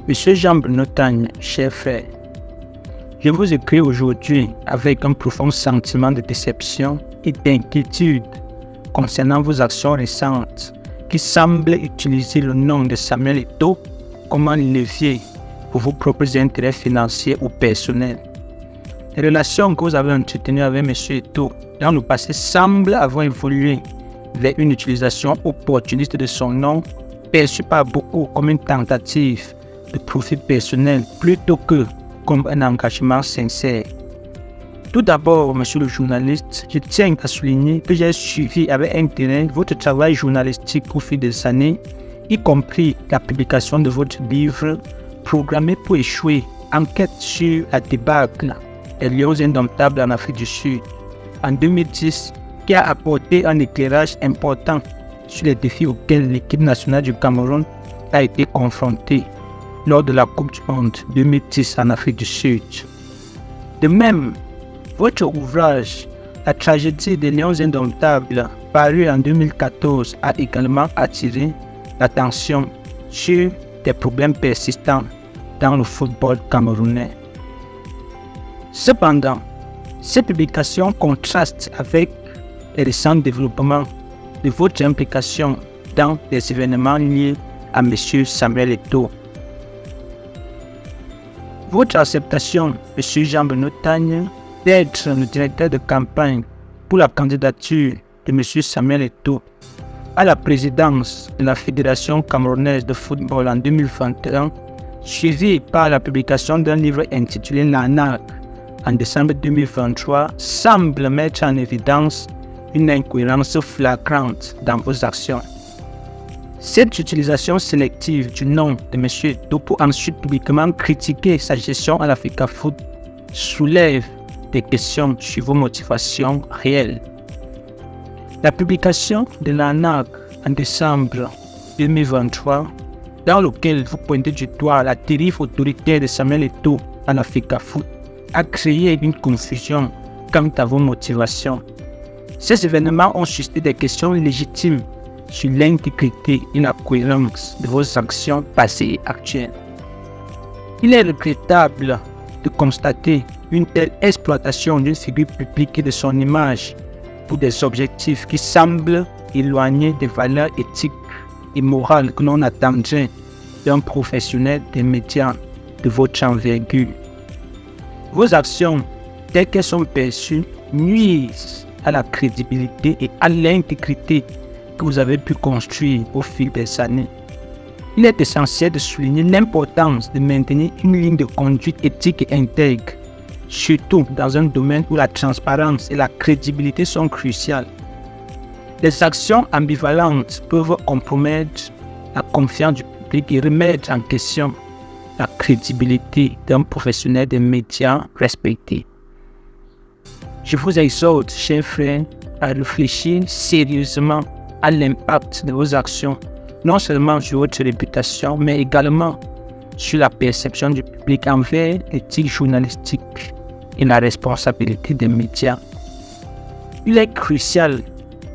Monsieur Jean-Bruno Tagne, cher frère, je vous écris aujourd'hui avec un profond sentiment de déception et d'inquiétude concernant vos actions récentes qui semblent utiliser le nom de Samuel Eto'o comme un levier pour vos propres intérêts financiers ou personnels. Les relations que vous avez entretenues avec M. Eto'o dans le passé semblent avoir évolué vers une utilisation opportuniste de son nom, perçue par beaucoup comme une tentative de profit personnel plutôt que comme un engagement sincère. Tout d'abord, monsieur le journaliste, je tiens à souligner que j'ai suivi avec intérêt votre travail journalistique au fil des années, y compris la publication de votre livre Programmé pour échouer, enquête sur la débâcle des Lions indomptables en Afrique du Sud, en 2010, qui a apporté un éclairage important sur les défis auxquels l'équipe nationale du Cameroun a été confrontée lors de la Coupe du Monde 2010 en Afrique du Sud. De même, votre ouvrage La tragédie des Lions indomptables, paru en 2014, a également attiré l'attention sur des problèmes persistants dans le football camerounais. Cependant, ces publications contrastent avec les récents développements de votre implication dans des événements liés à M. Samuel Eto'o. Votre acceptation, M. Jean-Bruno Tagne, d'être le directeur de campagne pour la candidature de M. Samuel Eto'o à la présidence de la Fédération camerounaise de football en 2021, suivie par la publication d'un livre intitulé L'Anarque en décembre 2023, semble mettre en évidence une incohérence flagrante dans vos actions. Cette utilisation sélective du nom de M. Eto'o pour ensuite publiquement critiquer sa gestion à l'Africafoot soulève des questions sur vos motivations réelles. La publication de l'Anarque en décembre 2023, dans laquelle vous pointez du doigt la dérive autoritaire de Samuel Eto'o à l'Africafoot, a créé une confusion quant à vos motivations. Ces événements ont suscité des questions légitimes sur l'intégrité et la cohérence de vos actions passées et actuelles. Il est regrettable de constater une telle exploitation d'une figure publique et de son image pour des objectifs qui semblent éloignés des valeurs éthiques et morales que l'on attendrait d'un professionnel des médias de votre envergure. Vos actions, telles qu'elles sont perçues, nuisent à la crédibilité et à l'intégrité que vous avez pu construire au fil des années. Il est essentiel de souligner l'importance de maintenir une ligne de conduite éthique et intègre, surtout dans un domaine où la transparence et la crédibilité sont cruciales. Les actions ambivalentes peuvent compromettre la confiance du public et remettre en question la crédibilité d'un professionnel des médias respecté. Je vous exhorte, chers frères, à réfléchir sérieusement à l'impact de vos actions, non seulement sur votre réputation, mais également sur la perception du public envers l'éthique journalistique et la responsabilité des médias. Il est crucial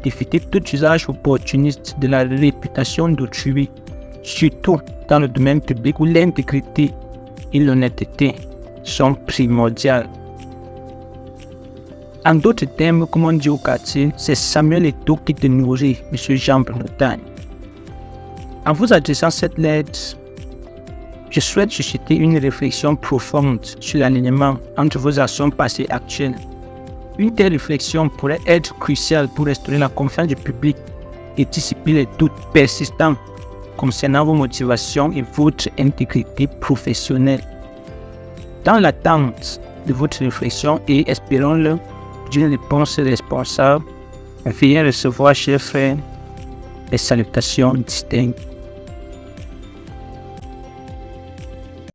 d'éviter tout usage opportuniste de la réputation d'autrui, surtout dans le domaine public où l'intégrité et l'honnêteté sont primordiales. En d'autres termes, comme on dit au quartier, c'est Samuel Eto'o qui te nourrit, M. Jean-Bruno Tagne. En vous adressant cette lettre, je souhaite susciter une réflexion profonde sur l'alignement entre vos actions passées et actuelles. Une telle réflexion pourrait être cruciale pour restaurer la confiance du public et dissiper les doutes persistants concernant vos motivations et votre intégrité professionnelle. Dans l'attente de votre réflexion et espérons-le d'une réponse responsable, veuillez recevoir, chers frères, les salutations distinctes